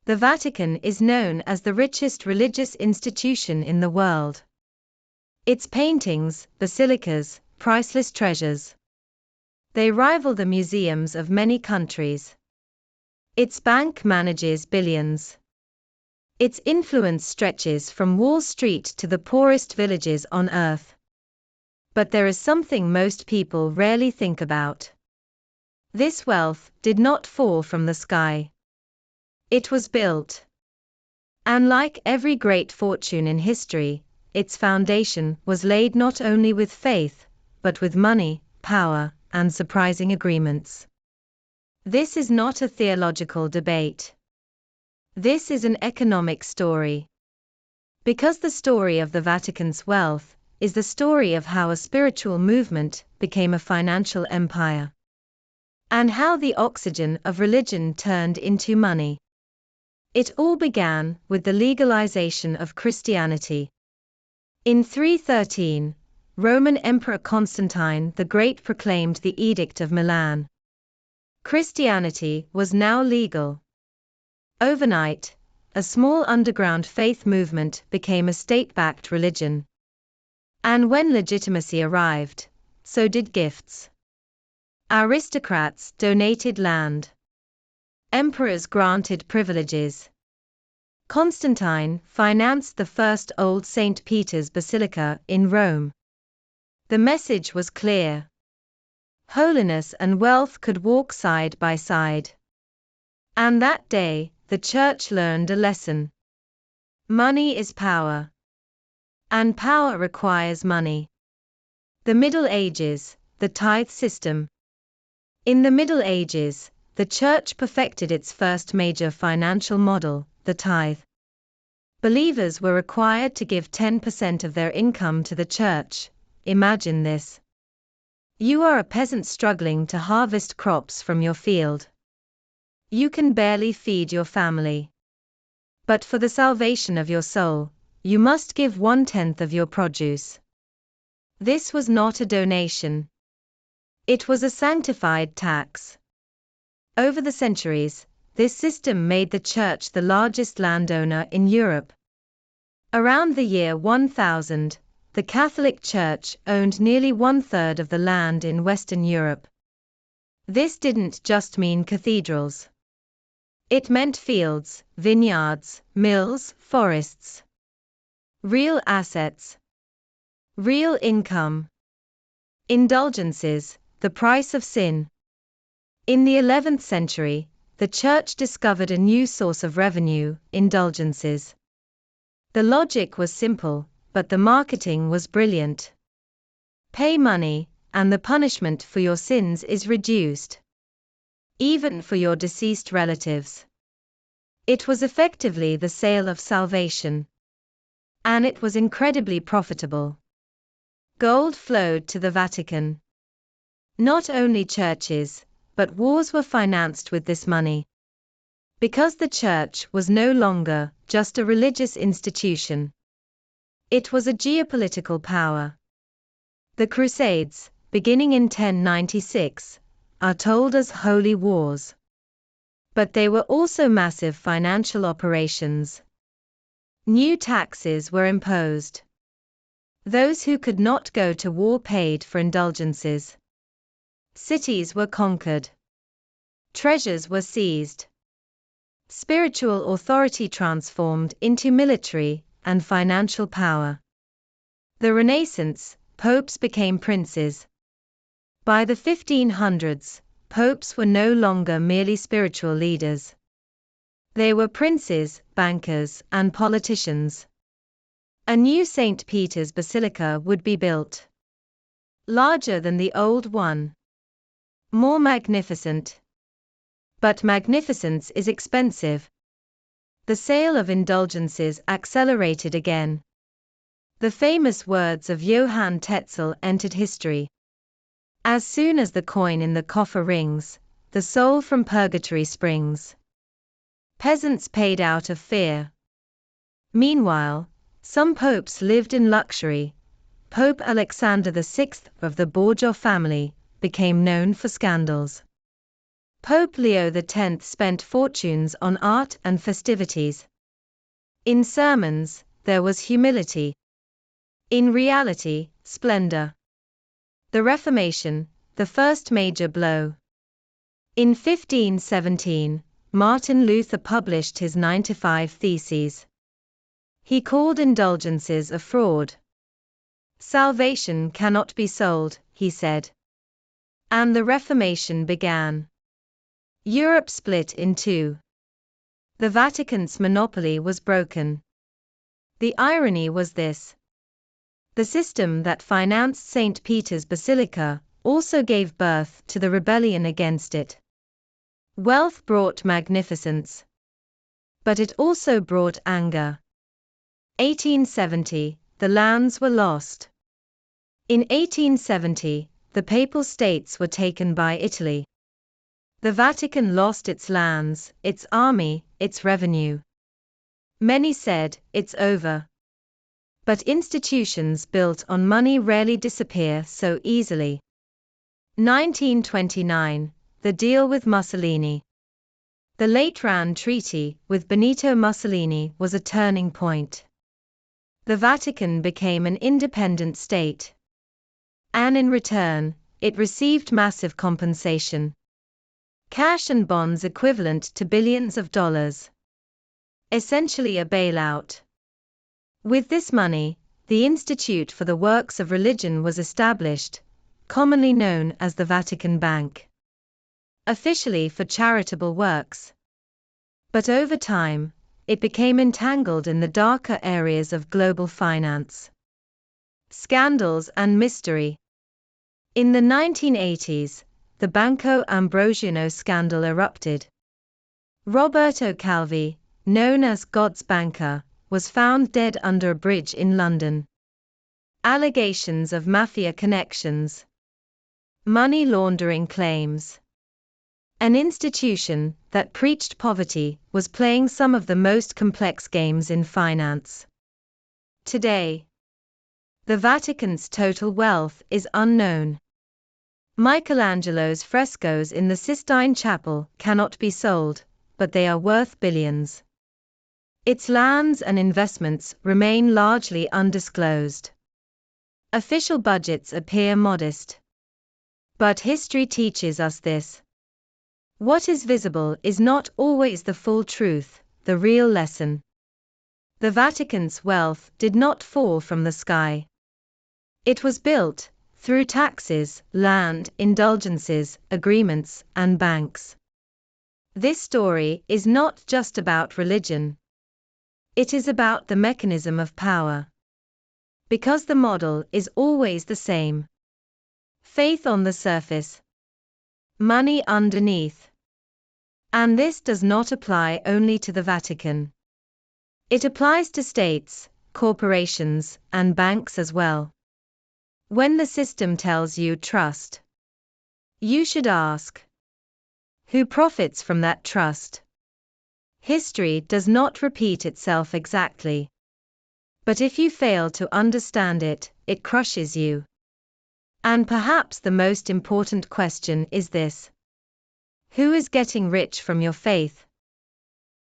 The Vatican is known as the richest religious institution in the world. Its paintings, basilicas, priceless treasures. They rival the museums of many countries. Its bank manages billions. Its influence stretches from Wall Street to the poorest villages on earth. But there is something most people rarely think about. This wealth did not fall from the sky. It was built. And like every great fortune in history, its foundation was laid not only with faith, but with money, power, and surprising agreements. This is not a theological debate. This is an economic story. Because the story of the Vatican's wealth is the story of how a spiritual movement became a financial empire. And how the oxygen of religion turned into money. It all began with the legalization of Christianity. In 313, Roman Emperor Constantine the Great proclaimed the Edict of Milan. Christianity was now legal. Overnight, a small underground faith movement became a state-backed religion. And when legitimacy arrived, so did gifts. Aristocrats donated land. Emperors granted privileges. Constantine financed the first Old St. Peter's Basilica in Rome. The message was clear. Holiness and wealth could walk side by side. And that day, the Church learned a lesson. Money is power. And power requires money. The Middle Ages, the tithe system. In the Middle Ages, the Church perfected its first major financial model, the tithe. Believers were required to give 10% of their income to the Church. Imagine this. You are a peasant struggling to harvest crops from your field. You can barely feed your family. But for the salvation of your soul, you must give 1/10 of your produce. This was not a donation. It was a sanctified tax. Over the centuries, this system made the Church the largest landowner in Europe. Around the year 1000, the Catholic Church owned nearly 1/3 of the land in Western Europe. This didn't just mean cathedrals. It meant fields, vineyards, mills, forests. Real assets. Real income. Indulgences, the price of sin. In the 11th century, the Church discovered a new source of revenue, indulgences. The logic was simple, but the marketing was brilliant. Pay money, and the punishment for your sins is reduced. Even for your deceased relatives. It was effectively the sale of salvation. And it was incredibly profitable. Gold flowed to the Vatican. Not only churches, but wars were financed with this money. Because the Church was no longer just a religious institution. It was a geopolitical power. The Crusades, beginning in 1096, are told as holy wars. But they were also massive financial operations. New taxes were imposed. Those who could not go to war paid for indulgences. Cities were conquered. Treasures were seized. Spiritual authority transformed into military and financial power. The Renaissance, popes became princes. By the 1500s, popes were no longer merely spiritual leaders. They were princes, bankers, and politicians. A new St. Peter's Basilica would be built. Larger than the old one. More magnificent. But magnificence is expensive. The sale of indulgences accelerated again. The famous words of Johann Tetzel entered history. As soon as the coin in the coffer rings, the soul from purgatory springs. Peasants paid out of fear. Meanwhile, some popes lived in luxury. Pope Alexander VI of the Borgia family became known for scandals. Pope Leo X spent fortunes on art and festivities. In sermons, there was humility. In reality, splendor. The Reformation, the first major blow. In 1517, Martin Luther published his 95 Theses. He called indulgences a fraud. Salvation cannot be sold, he said. And the Reformation began. Europe split in two. The Vatican's monopoly was broken. The irony was this. The system that financed St. Peter's Basilica also gave birth to the rebellion against it. Wealth brought magnificence. But it also brought anger. 1870, the lands were lost. In 1870, the Papal States were taken by Italy. The Vatican lost its lands, its army, its revenue. Many said, it's over. But institutions built on money rarely disappear so easily. 1929, the deal with Mussolini. The Lateran Treaty with Benito Mussolini was a turning point. The Vatican became an independent state. And in return, it received massive compensation. Cash and bonds equivalent to billions of dollars. Essentially a bailout. With this money, the Institute for the Works of Religion was established, commonly known as the Vatican Bank. Officially for charitable works. But over time, it became entangled in the darker areas of global finance. Scandals and mystery. In the 1980s, the Banco Ambrosiano scandal erupted. Roberto Calvi, known as God's banker, was found dead under a bridge in London. Allegations of mafia connections. Money laundering claims. An institution that preached poverty was playing some of the most complex games in finance. Today, the Vatican's total wealth is unknown. Michelangelo's frescoes in the Sistine Chapel cannot be sold, but they are worth billions. Its lands and investments remain largely undisclosed. Official budgets appear modest. But history teaches us this. What is visible is not always the full truth, the real lesson. The Vatican's wealth did not fall from the sky. It was built through taxes, land, indulgences, agreements, and banks. This story is not just about religion. It is about the mechanism of power. Because the model is always the same. Faith on the surface. Money underneath. And this does not apply only to the Vatican. It applies to states, corporations, and banks as well. When the system tells you trust, you should ask, who profits from that trust? History does not repeat itself exactly. But if you fail to understand it, it crushes you. And perhaps the most important question is this: who is getting rich from your faith?